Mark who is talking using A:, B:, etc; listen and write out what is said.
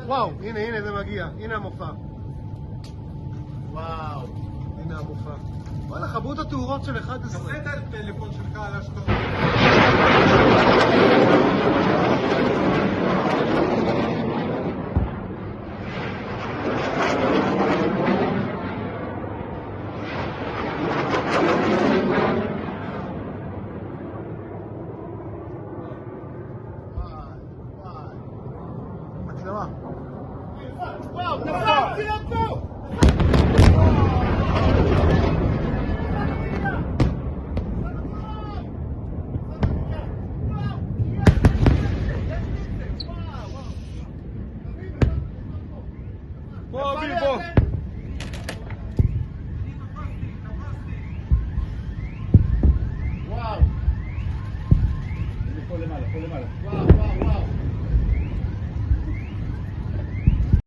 A: וואו, הנה זה מגיע, הנה המופע. וואו, הנה המופע. וואלה, חברו את התאורות של 11.
B: תעשה את הטלפון שלך על השטרות.
A: מצלמה.
B: וואו, נפל!
A: בוא, אביר, בוא.
B: וואו.
C: פה למעלה, פה למעלה.
B: וואו.